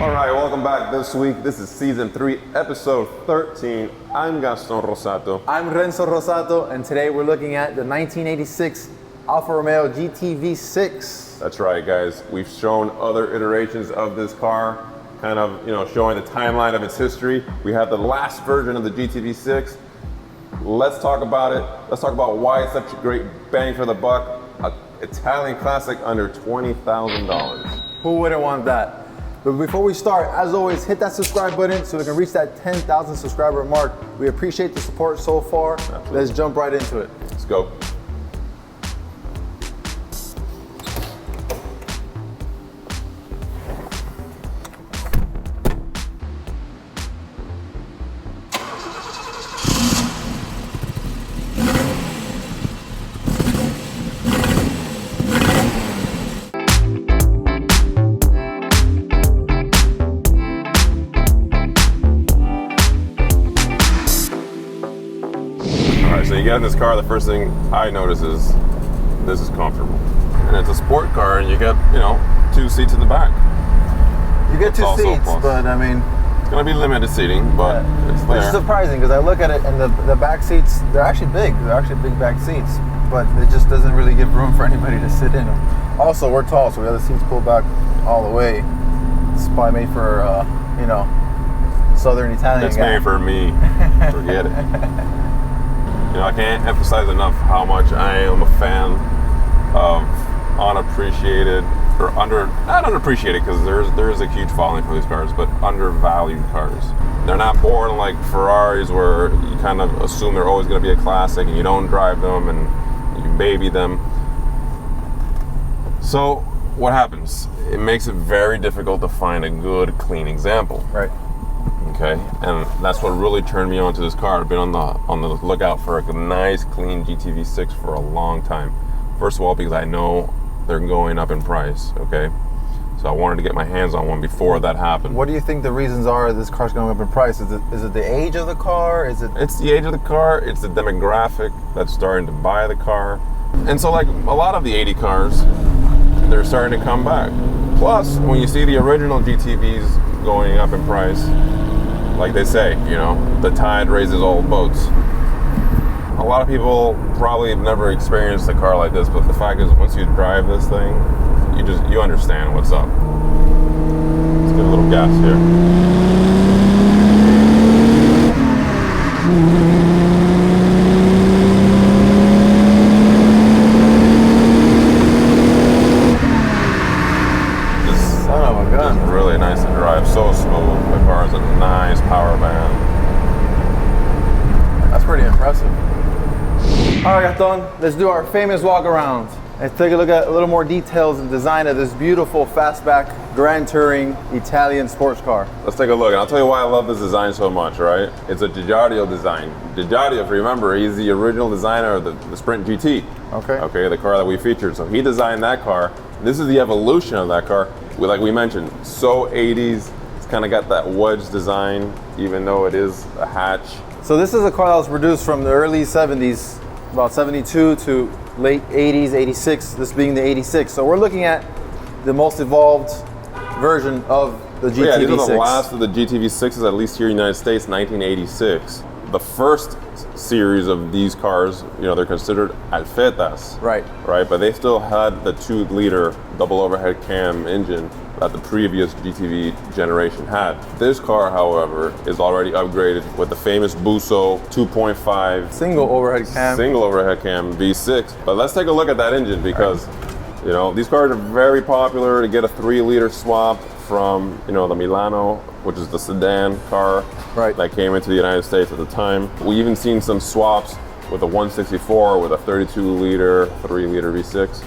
All right, welcome back this week. This is season 3, episode 13. I'm Gaston Rosato. I'm Renzo Rosato, and today we're looking at the 1986 Alfa Romeo GT V6. That's right, guys. We've shown other iterations of this car, kind of, showing the timeline of its history. We have the last version of the GT V6. Let's talk about it. Let's talk about why it's such a great bang for the buck. An Italian classic under $20,000. Who wouldn't want that? But before we start, as always, hit that subscribe button so we can reach that 10,000 subscriber mark. We appreciate the support so far. Absolutely. Let's jump right into it. Let's go. So you get in this car, the first thing I notice is this is comfortable. And it's a sport car and you get, 2 seats in the back. You get 2 seats, but I mean... It's gonna be limited seating, but it's there. Which is surprising because I look at it and the back seats, they're actually big. They're actually big back seats, but it just doesn't really give room for anybody to sit in them. Also, we're tall, so we have the seats pulled back all the way. It's probably made for, Southern Italian It's guy. made for me. Forget it. I can't emphasize enough how much I am a fan of unappreciated or not underappreciated, because there is a huge following for these cars, but undervalued cars. They're not born like Ferraris where you kind of assume they're always going to be a classic and you don't drive them and you baby them. So what happens? It makes it very difficult to find a good, clean example. Right. Okay, and that's what really turned me on to this car. I've been on the lookout for a nice, clean GT V6 for a long time. First of all, because I know they're going up in price, okay? So I wanted to get my hands on one before that happened. What do you think the reasons are this car's going up in price? Is it the age of the car? It's the age of the car, it's the demographic that's starting to buy the car. And so like a lot of the 80 cars, they're starting to come back. Plus, when you see the original GTVs going up in price, like they say, the tide raises all boats. A lot of people probably have never experienced a car like this, but the fact is, once you drive this thing, you understand what's up. Let's get a little gas here. Really nice to drive, so smooth. The car has a nice power band. That's pretty impressive. All right, Gaston, let's do our famous walk around. Let's take a look at a little more details and design of this beautiful fastback Grand Touring Italian sports car. Let's take a look, and I'll tell you why I love this design so much, right? It's a DiGiardio design. DiGiardio, if you remember, he's the original designer of the Sprint GT. Okay, the car that we featured. So he designed that car. This is the evolution of that car. Like we mentioned, so 80s. It's kind of got that wedge design, even though it is a hatch. So this is a car that was produced from the early 70s, about 72 to late 80s, 86, this being the 86. So we're looking at the most evolved version of the GT V6. Yeah, these are the last of the GT V6s, at least here in the United States, 1986. The first series of these cars, they're considered Alfetas. Right. But they still had the 2-liter double overhead cam engine that the previous GTV generation had. This car, however, is already upgraded with the famous Busso 2.5 single overhead cam V6. But let's take a look at that engine, because these cars are very popular. To get a 3-liter swap from the Milano, which is the sedan car that came into the United States at the time. We even seen some swaps with a 164 with a 32-liter, 3-liter V6.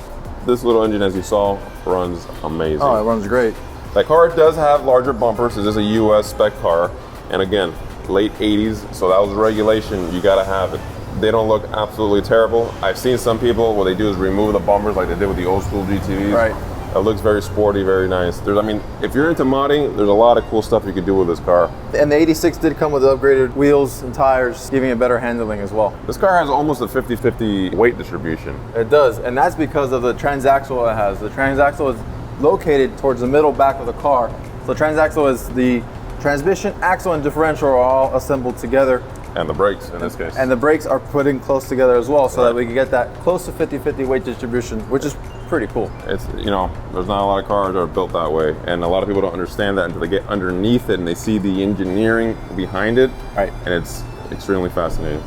This little engine, as you saw, runs amazing. Oh, it runs great. That car does have larger bumpers. This is a US spec car, and again, late 80s, so that was regulation. You gotta have it. They don't look absolutely terrible. I've seen some people, what they do is remove the bumpers like they did with the old school GTVs. Right. It looks very sporty, very nice. If you're into modding, there's a lot of cool stuff you could do with this car. And the 86 did come with upgraded wheels and tires, giving it better handling as well. This car has almost a 50-50 weight distribution. It does, and that's because of the transaxle it has. The transaxle is located towards the middle back of the car, So transaxle is the transmission, axle, and differential are all assembled together. And the brakes in this case. And the brakes are put in close together as well, so Right. that we can get that close to 50-50 weight distribution, which is pretty cool. It's, you know, there's not a lot of cars that are built that way, and a lot of people don't understand that until they get underneath it and they see the engineering behind it. Right. And it's extremely fascinating.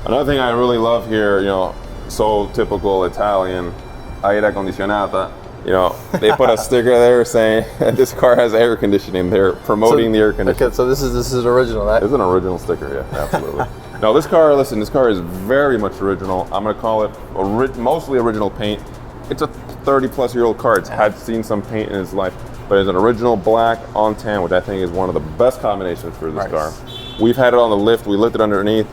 Another thing I really love here, you know, so typical Italian, aire condizionata. You know, they put a sticker there saying this car has air conditioning. They're promoting the air conditioning. Okay, so this is original, right? It's an original sticker, yeah, absolutely. No, this car, listen, this car is very much original. I'm gonna call it mostly original paint. It's a 30-plus-year-old car. It's had seen some paint in its life, but it's an original black on tan, which I think is one of the best combinations for this car. We've had it on the lift. We lifted underneath.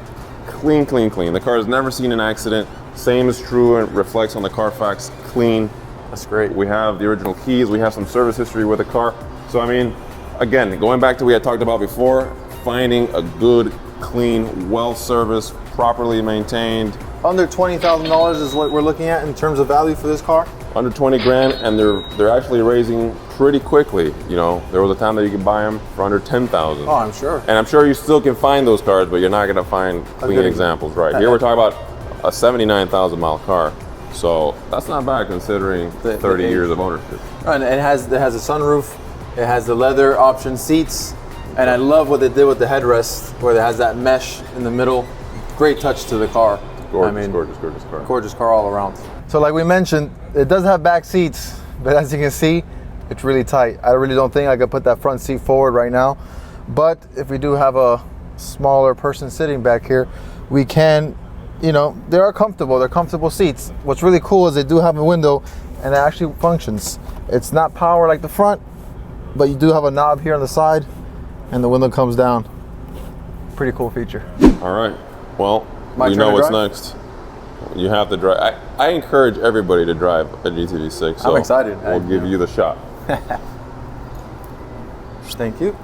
Clean, clean, clean. The car has never seen an accident. Same is true and reflects on the Carfax. Clean. That's great. We have the original keys. We have some service history with the car. So, I mean, again, going back to what we had talked about before, finding a good, clean, well-serviced, properly maintained. Under $20,000 is what we're looking at in terms of value for this car. Under 20 grand, and they're actually raising pretty quickly. You know, there was a time that you could buy them for under 10,000. Oh, I'm sure. And I'm sure you still can find those cars, but you're not going to find clean examples, right? Here we're talking about a 79,000 mile car. So that's not bad considering 30 years of ownership. And it has a sunroof. It has the leather option seats. And I love what they did with the headrest, where it has that mesh in the middle. Great touch to the car. Gorgeous, I mean, gorgeous, gorgeous car. Gorgeous car all around. So like we mentioned, it does have back seats, but as you can see, it's really tight. I really don't think I could put that front seat forward right now. But if we do have a smaller person sitting back here, we can, you know, they are comfortable. They're comfortable seats. What's really cool is they do have a window and it actually functions. It's not power like the front, but you do have a knob here on the side and the window comes down. Pretty cool feature. All right. Well, My you turn know to what's drive? next. You have to drive. I encourage everybody to drive a GTV6. So I'm excited. We'll give you the shot. Thank you.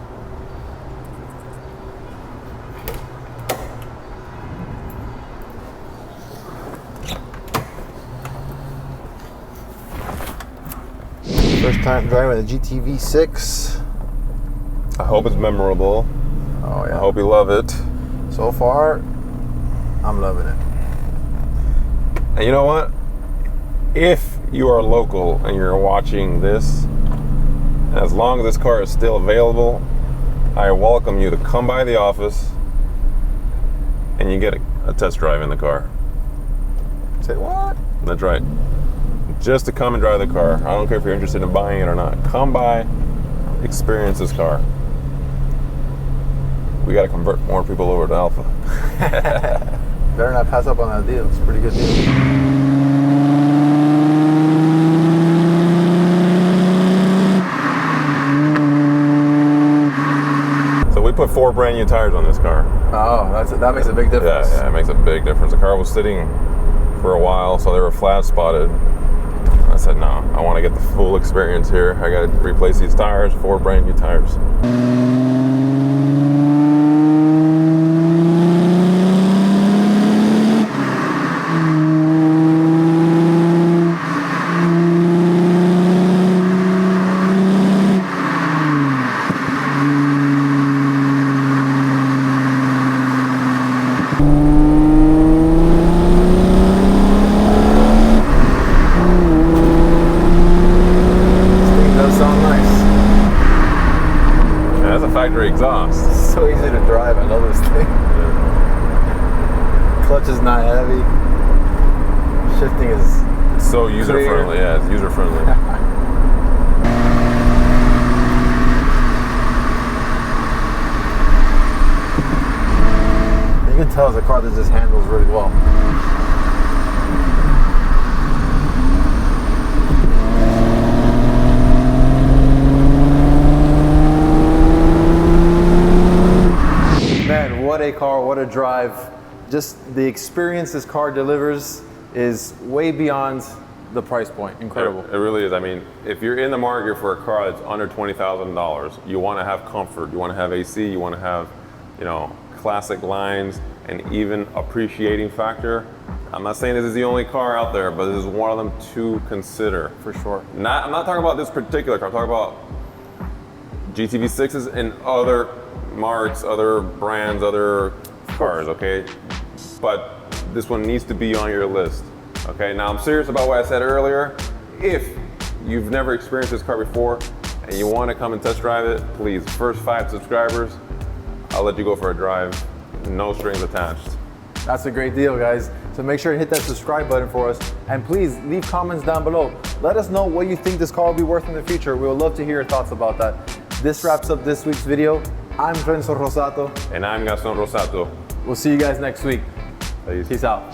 First time driving a GTV6. I hope it's memorable. Oh yeah. I hope you love it. So far, I'm loving it. And you know what? If you are local and you're watching this, as long as this car is still available, I welcome you to come by the office and you get a test drive in the car. Say what? That's right. Just to come and drive the car. I don't care if you're interested in buying it or not. Come by, experience this car. We got to convert more people over to Alpha. Better not pass up on that deal. It's a pretty good deal. So we put 4 brand new tires on this car. Oh, that makes a big difference. Yeah, it makes a big difference. The car was sitting for a while, so they were flat spotted. I said, no, I want to get the full experience here. I got to replace these tires, 4 brand new tires. Factory exhaust. So easy to drive. I love this thing. Clutch is not heavy. Shifting is So user friendly. Yeah, it's user friendly. You can tell it's a car that just handles really well. Man, what a car, what a drive. Just the experience this car delivers is way beyond the price point. Incredible. It really is. I mean, if you're in the market for a car that's under $20,000, you want to have comfort, you want to have AC, you want to have, you know, classic lines, and even appreciating factor. I'm not saying this is the only car out there, but this is one of them to consider. For sure. I'm not talking about this particular car. I'm talking about GTV6s and other marks, other brands, other cars, okay? But this one needs to be on your list, okay? Now I'm serious about what I said earlier. If you've never experienced this car before and you want to come and test drive it, please, first 5 subscribers, I'll let you go for a drive, no strings attached. That's a great deal, guys. So make sure to hit that subscribe button for us. And please leave comments down below. Let us know what you think this car will be worth in the future. We would love to hear your thoughts about that. This wraps up this week's video. I'm Renzo Rosato. And I'm Gaston Rosato. We'll see you guys next week. Peace. Peace out.